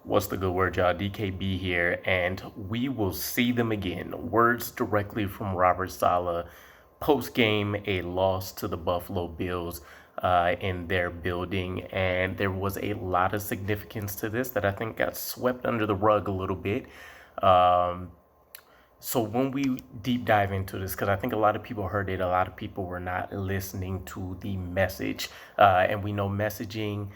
What's the good word, y'all? DKB here, and we will see them again. Words directly from Robert Saleh post game, a loss to the Buffalo Bills in their building. And there was a lot of significance to this that I think got swept under the rug a little bit. So when we deep dive into this, because I think a lot of people heard it, a lot of people were not listening to the message. And we know messaging,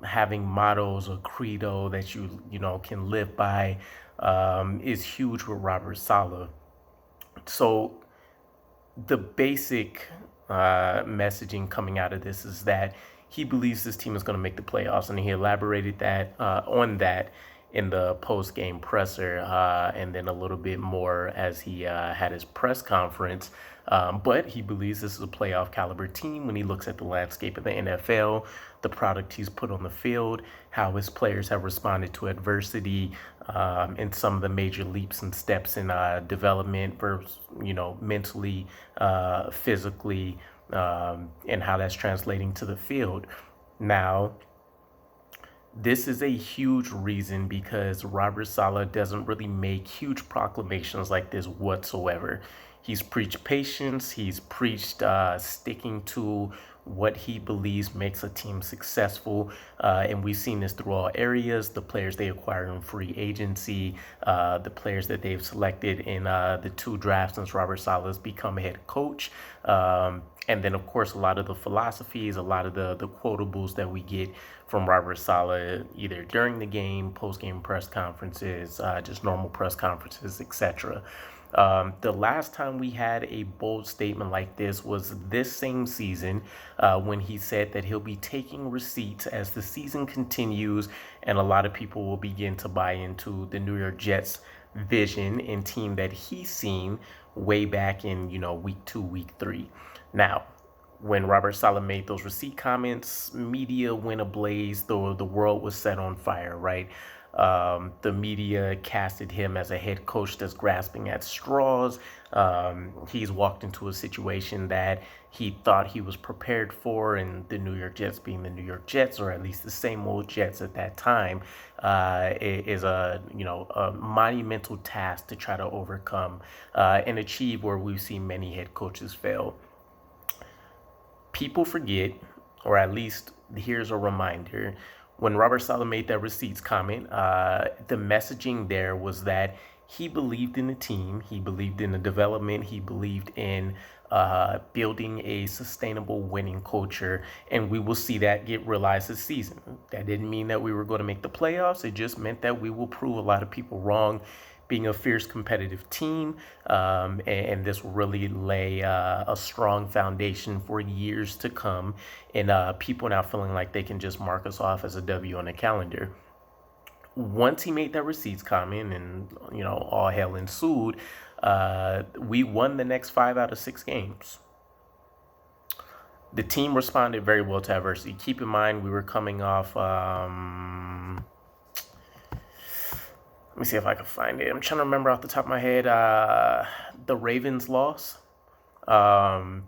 having mottos or credo that you can live by, is huge with Robert Saleh. So the basic messaging coming out of this is that he believes this team is going to make the playoffs, and he elaborated that on that in the post-game presser, and then a little bit more as he had his press conference. But he believes this is a playoff caliber team when he looks at the landscape of the NFL, the product he's put on the field, how his players have responded to adversity, and some of the major leaps and steps in development, versus, mentally, physically, and how that's translating to the field. Now, this is a huge reason because Robert Saleh doesn't really make huge proclamations like this whatsoever. He's preached patience. He's preached sticking to what he believes makes a team successful. And we've seen this through all areas. The players they acquire in free agency, the players that they've selected in the two drafts since Robert Saleh has become a head coach. And then, of course, a lot of the philosophies, a lot of the quotables that we get from Robert Saleh, either during the game, post-game press conferences, just normal press conferences, etc. The last time we had a bold statement like this was this same season, when he said that he'll be taking receipts as the season continues, and a lot of people will begin to buy into the New York Jets vision and team that he's seen way back in, week 2, week 3. Now, when Robert Saleh made those receipt comments, media went ablaze. The world was set on fire, right? The media casted him as a head coach that's grasping at straws. He's walked into a situation that he thought he was prepared for, and the New York Jets being the New York Jets, or at least the same old Jets at that time, is a monumental task to try to overcome and achieve, where we've seen many head coaches fail. People forget, or at least here's a reminder, when Robert Saleh made that receipts comment, the messaging there was that he believed in the team, he believed in the development, he believed in building a sustainable winning culture, and we will see that get realized this season. That didn't mean that we were going to make the playoffs. It just meant that we will prove a lot of people wrong, being a fierce competitive team, and this will really lay a strong foundation for years to come, and people now feeling like they can just mark us off as a W on the calendar. Once he made that receipts comment and all hell ensued, we won the next 5 out of 6 games. The team responded very well to adversity. Keep in mind, we were coming off let me see if I can find it. I'm trying to remember off the top of my head, the Ravens loss. And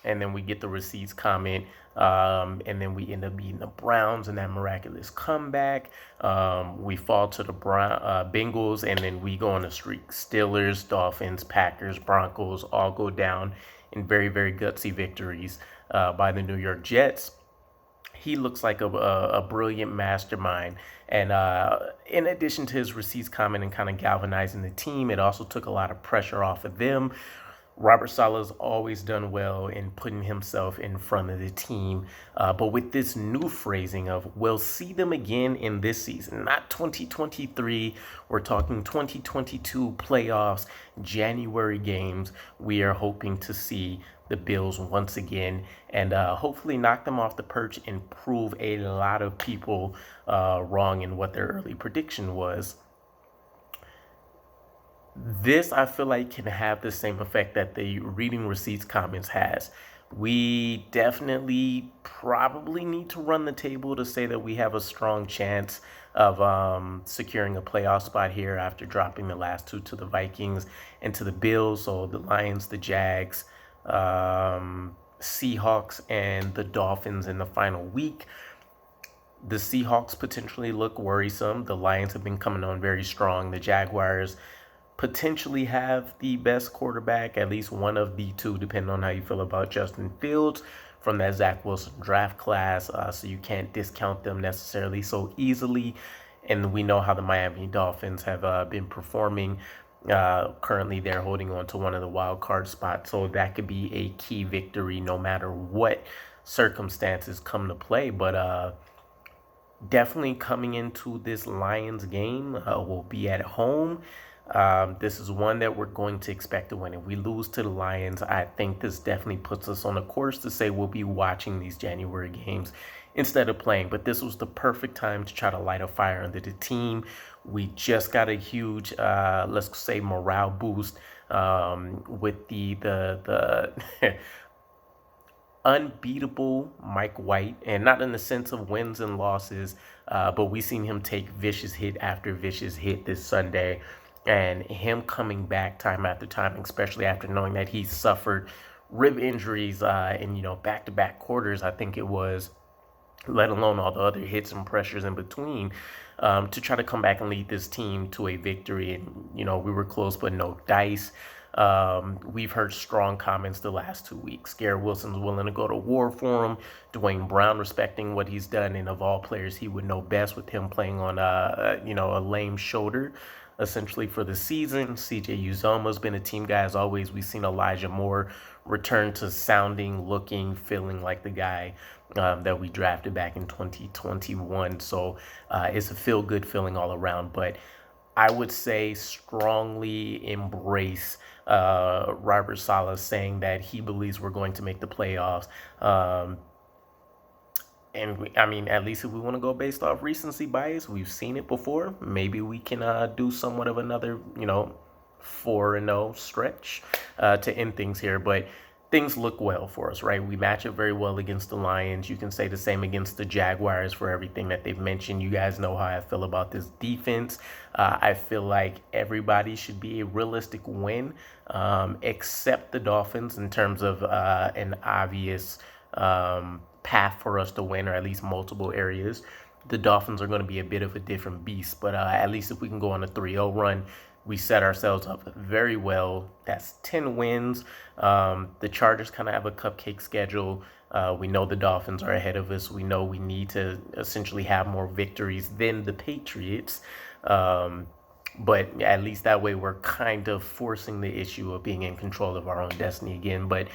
then we get the receipts comment. And then we end up beating the Browns in that miraculous comeback. We fall to the Bengals, and then we go on a streak. Steelers, Dolphins, Packers, Broncos all go down in very, very gutsy victories by the New York Jets. He looks like a brilliant mastermind. And in addition to his receipts comment and kind of galvanizing the team, it also took a lot of pressure off of them. Robert Saleh's always done well in putting himself in front of the team. But with this new phrasing of, we'll see them again in this season, not 2023. We're talking 2022 playoffs, January games. We are hoping to see the Bills once again, and hopefully knock them off the perch and prove a lot of people wrong in what their early prediction was. This, I feel like, can have the same effect that the reading receipts comments has. We definitely probably need to run the table to say that we have a strong chance of securing a playoff spot here after dropping the last 2 to the Vikings and to the Bills. So the Lions, the Jags, Seahawks, and the Dolphins in the final week. The Seahawks potentially look worrisome. The Lions have been coming on very strong. The Jaguars potentially have the best quarterback, at least one of the two, depending on how you feel about Justin Fields from that Zach Wilson draft class. So you can't discount them necessarily so easily. And we know how the Miami Dolphins have been performing. Currently, they're holding on to one of the wild card spots, so that could be a key victory no matter what circumstances come to play. But definitely coming into this Lions game, will be at home. This is one that we're going to expect to win. If we lose to the Lions, I think this definitely puts us on a course to say we'll be watching these January games instead of playing. But this was the perfect time to try to light a fire under the team. We just got a huge, let's say, morale boost with the unbeatable Mike White, and not in the sense of wins and losses, but we seen him take vicious hit after vicious hit this Sunday, and him coming back time after time, especially after knowing that he suffered rib injuries in back-to-back quarters, I think it was, let alone all the other hits and pressures in between, to try to come back and lead this team to a victory. And, we were close, but no dice. We've heard strong comments the last 2 weeks. Garrett Wilson's willing to go to war for him. Dwayne Brown respecting what he's done. And of all players, he would know best with him playing on, a lame shoulder, essentially, for the season. CJ Uzomah's been a team guy as always. We've seen Elijah Moore return to sounding, looking, feeling like the guy that we drafted back in 2021. So it's a feel-good feeling all around. But I would say strongly embrace Robert Saleh saying that he believes we're going to make the playoffs. At least if we want to go based off recency bias, we've seen it before. Maybe we can do somewhat of another, 4-0 stretch to end things here. But things look well for us, right? We match up very well against the Lions. You can say the same against the Jaguars for everything that they've mentioned. You guys know how I feel about this defense. I feel like everybody should be a realistic win, except the Dolphins in terms of an obvious path for us to win, or at least multiple areas. The Dolphins are going to be a bit of a different beast, but at least if we can go on a 3-0 run, we set ourselves up very well. That's 10 wins. The Chargers kind of have a cupcake schedule. We know the Dolphins are ahead of us. We know we need to essentially have more victories than the Patriots. But at least that way we're kind of forcing the issue of being in control of our own destiny again. But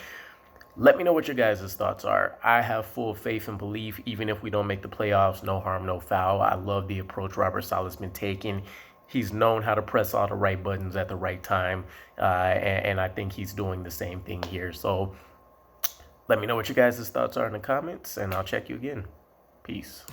let me know what your guys' thoughts are. I have full faith and belief, even if we don't make the playoffs, no harm, no foul. I love the approach Robert Saleh's been taking. He's known how to press all the right buttons at the right time, and I think he's doing the same thing here. So let me know what your guys' thoughts are in the comments, and I'll check you again. Peace.